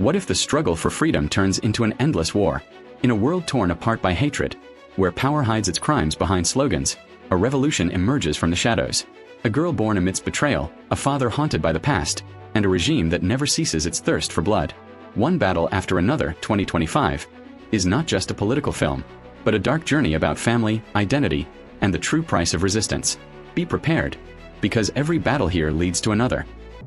What if the struggle for freedom turns into an endless war? In a world torn apart by hatred, where power hides its crimes behind slogans, a revolution emerges from the shadows. A girl born amidst betrayal, a father haunted by the past, and a regime that never ceases its thirst for blood. One battle after another, 2025, is not just a political film, but a dark journey about family, identity, and the true price of resistance. Be prepared, because every battle here leads to another.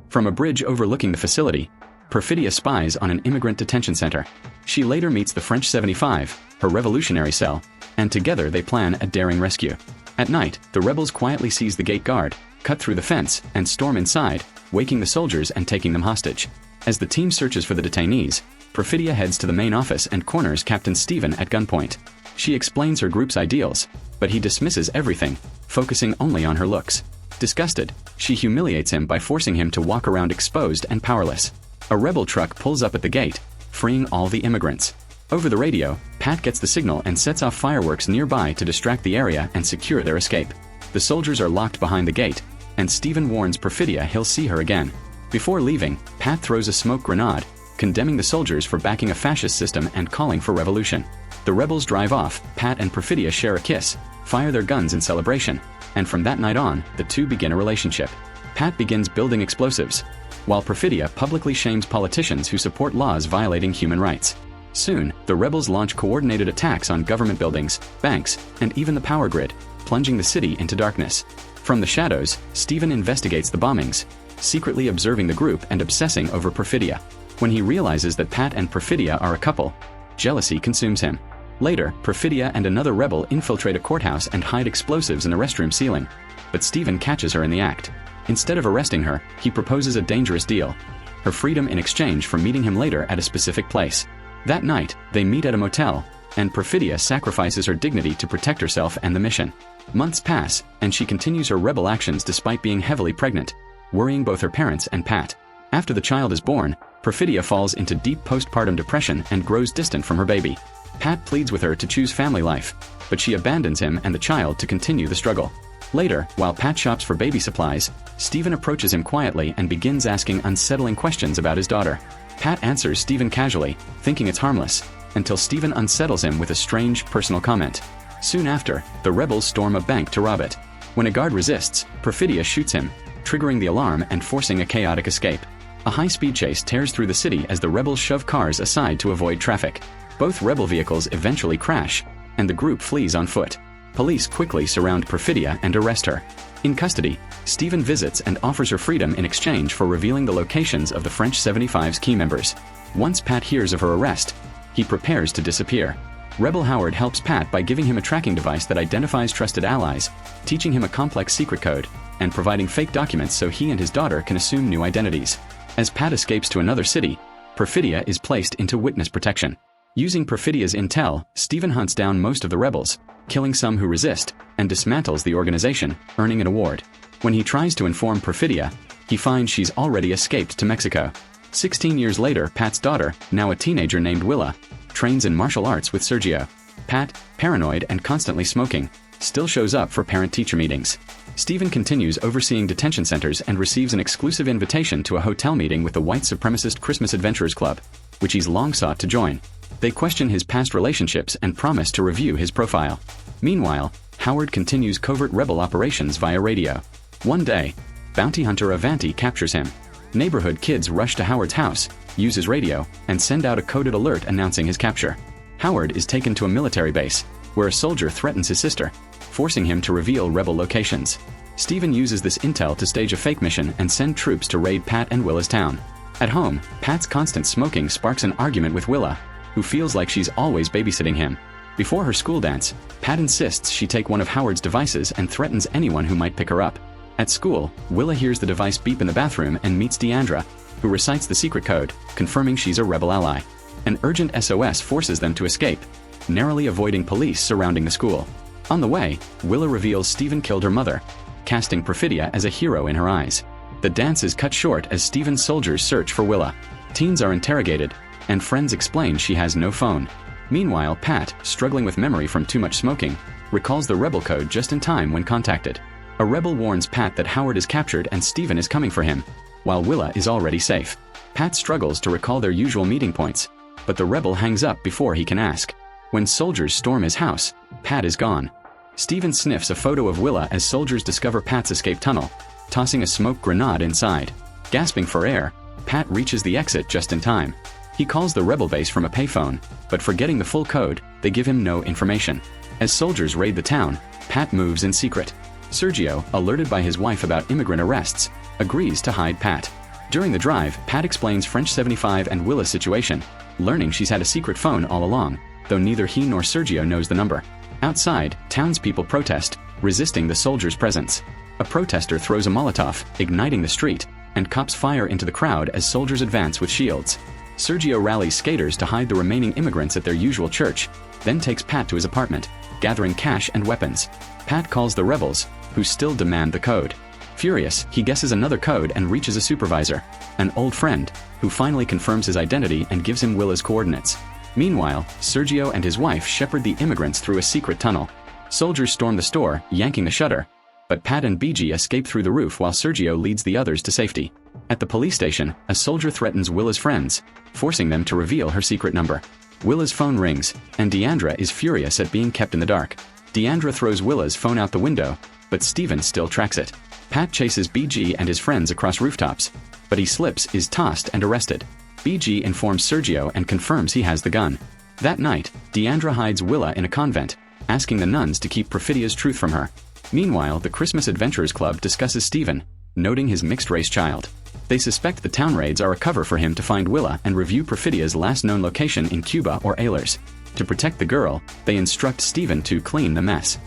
From a bridge overlooking the facility, Perfidia spies on an immigrant detention center. She later meets the French 75, her revolutionary cell, and together they plan a daring rescue. At night, the rebels quietly seize the gate guard, cut through the fence, and storm inside, waking the soldiers and taking them hostage. As the team searches for the detainees, Perfidia heads to the main office and corners Captain Stephen at gunpoint. She explains her group's ideals, but he dismisses everything, focusing only on her looks. Disgusted, she humiliates him by forcing him to walk around exposed and powerless. A rebel truck pulls up at the gate, freeing all the immigrants. Over the radio, Pat gets the signal and sets off fireworks nearby to distract the area and secure their escape. The soldiers are locked behind the gate, and Stephen warns Perfidia he'll see her again. Before leaving, Pat throws a smoke grenade, condemning the soldiers for backing a fascist system and calling for revolution. The rebels drive off, Pat and Perfidia share a kiss, fire their guns in celebration, and from that night on, the two begin a relationship. Pat begins building explosives, while Perfidia publicly shames politicians who support laws violating human rights. Soon, the rebels launch coordinated attacks on government buildings, banks, and even the power grid, plunging the city into darkness. From the shadows, Stephen investigates the bombings, secretly observing the group and obsessing over Perfidia. When he realizes that Pat and Perfidia are a couple, jealousy consumes him. Later, Perfidia and another rebel infiltrate a courthouse and hide explosives in a restroom ceiling, but Stephen catches her in the act. Instead of arresting her, he proposes a dangerous deal: her freedom in exchange for meeting him later at a specific place. That night, they meet at a motel, and Perfidia sacrifices her dignity to protect herself and the mission. Months pass, and she continues her rebel actions despite being heavily pregnant, worrying both her parents and Pat. After the child is born, Perfidia falls into deep postpartum depression and grows distant from her baby. Pat pleads with her to choose family life, but she abandons him and the child to continue the struggle. Later, while Pat shops for baby supplies, Stephen approaches him quietly and begins asking unsettling questions about his daughter. Pat answers Stephen casually, thinking it's harmless, until Stephen unsettles him with a strange, personal comment. Soon after, the rebels storm a bank to rob it. When a guard resists, Perfidia shoots him, triggering the alarm and forcing a chaotic escape. A high-speed chase tears through the city as the rebels shove cars aside to avoid traffic. Both rebel vehicles eventually crash, and the group flees on foot. Police quickly surround Perfidia and arrest her. In custody, Stephen visits and offers her freedom in exchange for revealing the locations of the French 75's key members. Once Pat hears of her arrest, he prepares to disappear. Rebel Howard helps Pat by giving him a tracking device that identifies trusted allies, teaching him a complex secret code, and providing fake documents so he and his daughter can assume new identities. As Pat escapes to another city, Perfidia is placed into witness protection. Using Perfidia's intel, Stephen hunts down most of the rebels, killing some who resist, and dismantles the organization, earning an award. When he tries to inform Perfidia, he finds she's already escaped to Mexico. 16 years later, Pat's daughter, now a teenager named Willa, trains in martial arts with Sergio. Pat, paranoid and constantly smoking, still shows up for parent-teacher meetings. Stephen continues overseeing detention centers and receives an exclusive invitation to a hotel meeting with the white supremacist Christmas Adventurers Club, which he's long sought to join. They question his past relationships and promise to review his profile. Meanwhile, Howard continues covert rebel operations via radio. One day, bounty hunter Avanti captures him. Neighborhood kids rush to Howard's house, use his radio, and send out a coded alert announcing his capture. Howard is taken to a military base, where a soldier threatens his sister, forcing him to reveal rebel locations. Stephen uses this intel to stage a fake mission and send troops to raid Pat and Willa's town. At home, Pat's constant smoking sparks an argument with Willa, who feels like she's always babysitting him. Before her school dance, Pat insists she take one of Howard's devices and threatens anyone who might pick her up. At school, Willa hears the device beep in the bathroom and meets Deandra, who recites the secret code, confirming she's a rebel ally. An urgent SOS forces them to escape, narrowly avoiding police surrounding the school. On the way, Willa reveals Stephen killed her mother, casting Perfidia as a hero in her eyes. The dance is cut short as Stephen's soldiers search for Willa. Teens are interrogated, and friends explain she has no phone. Meanwhile, Pat, struggling with memory from too much smoking, recalls the rebel code just in time when contacted. A rebel warns Pat that Howard is captured and Stephen is coming for him, while Willa is already safe. Pat struggles to recall their usual meeting points, but the rebel hangs up before he can ask. When soldiers storm his house, Pat is gone. Stephen sniffs a photo of Willa as soldiers discover Pat's escape tunnel, tossing a smoke grenade inside. Gasping for air, Pat reaches the exit just in time. He calls the rebel base from a payphone, but forgetting the full code, they give him no information. As soldiers raid the town, Pat moves in secret. Sergio, alerted by his wife about immigrant arrests, agrees to hide Pat. During the drive, Pat explains French 75 and Willa's situation, learning she's had a secret phone all along, though neither he nor Sergio knows the number. Outside, townspeople protest, resisting the soldiers' presence. A protester throws a Molotov, igniting the street, and cops fire into the crowd as soldiers advance with shields. Sergio rallies skaters to hide the remaining immigrants at their usual church, then takes Pat to his apartment, gathering cash and weapons. Pat calls the rebels, who still demand the code. Furious, he guesses another code and reaches a supervisor, an old friend, who finally confirms his identity and gives him Willa's coordinates. Meanwhile, Sergio and his wife shepherd the immigrants through a secret tunnel. Soldiers storm the store, yanking the shutter, but Pat and BG escape through the roof while Sergio leads the others to safety. At the police station, a soldier threatens Willa's friends, forcing them to reveal her secret number. Willa's phone rings, and Deandra is furious at being kept in the dark. Deandra throws Willa's phone out the window, but Stephen still tracks it. Pat chases BG and his friends across rooftops, but he slips, is tossed, and arrested. BG informs Sergio and confirms he has the gun. That night, Deandra hides Willa in a convent, asking the nuns to keep Perfidia's truth from her. Meanwhile, the Christmas Adventurers Club discusses Stephen, noting his mixed-race child. They suspect the town raids are a cover for him to find Willa and review Perfidia's last known location in Cuba or Ehlers. To protect the girl, they instruct Stephen to clean the mess.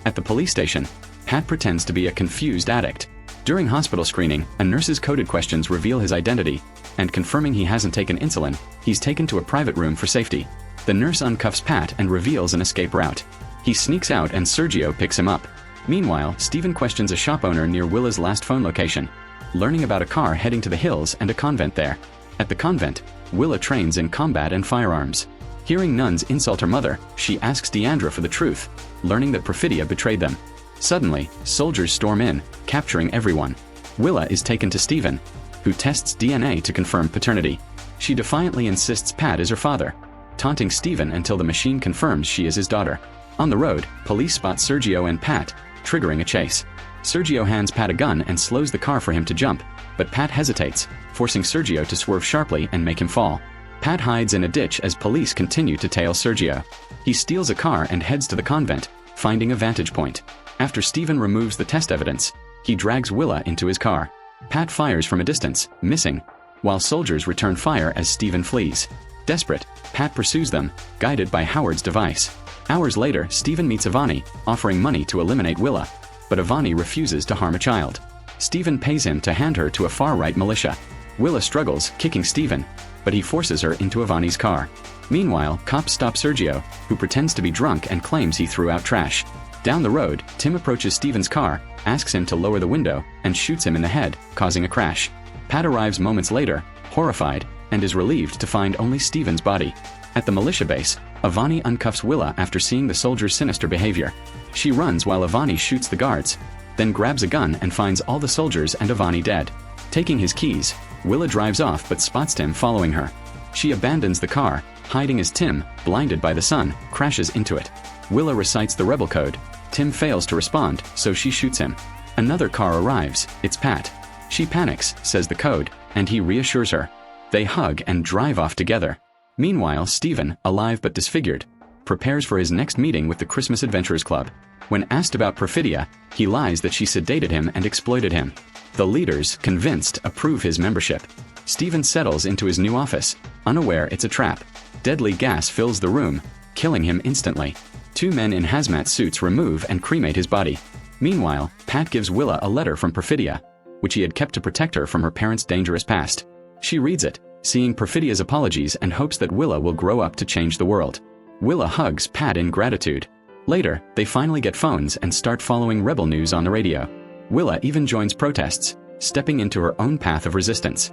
At the police station, Pat pretends to be a confused addict. During hospital screening, a nurse's coded questions reveal his identity, and confirming he hasn't taken insulin, he's taken to a private room for safety. The nurse uncuffs Pat and reveals an escape route. He sneaks out and Sergio picks him up. Meanwhile, Stephen questions a shop owner near Willa's last phone location, learning about a car heading to the hills and a convent there. At the convent, Willa trains in combat and firearms. Hearing nuns insult her mother, she asks Deandra for the truth, learning that Perfidia betrayed them. Suddenly, soldiers storm in, capturing everyone. Willa is taken to Stephen, who tests DNA to confirm paternity. She defiantly insists Pat is her father, taunting Stephen until the machine confirms she is his daughter. On the road, police spot Sergio and Pat, triggering a chase. Sergio hands Pat a gun and slows the car for him to jump, but Pat hesitates, forcing Sergio to swerve sharply and make him fall. Pat hides in a ditch as police continue to tail Sergio. He steals a car and heads to the convent, finding a vantage point. After Stephen removes the test evidence, he drags Willa into his car. Pat fires from a distance, missing, while soldiers return fire as Stephen flees. Desperate, Pat pursues them, guided by Howard's device. Hours later, Stephen meets Ivani, offering money to eliminate Willa, but Ivani refuses to harm a child. Stephen pays him to hand her to a far-right militia. Willa struggles, kicking Stephen, but he forces her into Ivani's car. Meanwhile, cops stop Sergio, who pretends to be drunk and claims he threw out trash. Down the road, Tim approaches Stephen's car, asks him to lower the window, and shoots him in the head, causing a crash. Pat arrives moments later, horrified, and is relieved to find only Stephen's body. At the militia base, Ivani uncuffs Willa after seeing the soldiers' sinister behavior. She runs while Ivani shoots the guards, then grabs a gun and finds all the soldiers and Ivani dead. Taking his keys, Willa drives off but spots Tim following her. She abandons the car, hiding as Tim, blinded by the sun, crashes into it. Willa recites the rebel code. Tim fails to respond, so she shoots him. Another car arrives, it's Pat. She panics, says the code, and he reassures her. They hug and drive off together. Meanwhile, Stephen, alive but disfigured, prepares for his next meeting with the Christmas Adventurers Club. When asked about Perfidia, he lies that she sedated him and exploited him. The leaders, convinced, approve his membership. Stephen settles into his new office, unaware it's a trap. Deadly gas fills the room, killing him instantly. Two men in hazmat suits remove and cremate his body. Meanwhile, Pat gives Willa a letter from Perfidia, which he had kept to protect her from her parents' dangerous past. She reads it, seeing Perfidia's apologies and hopes that Willa will grow up to change the world. Willa hugs Pat in gratitude. Later, they finally get phones and start following rebel news on the radio. Willa even joins protests, stepping into her own path of resistance.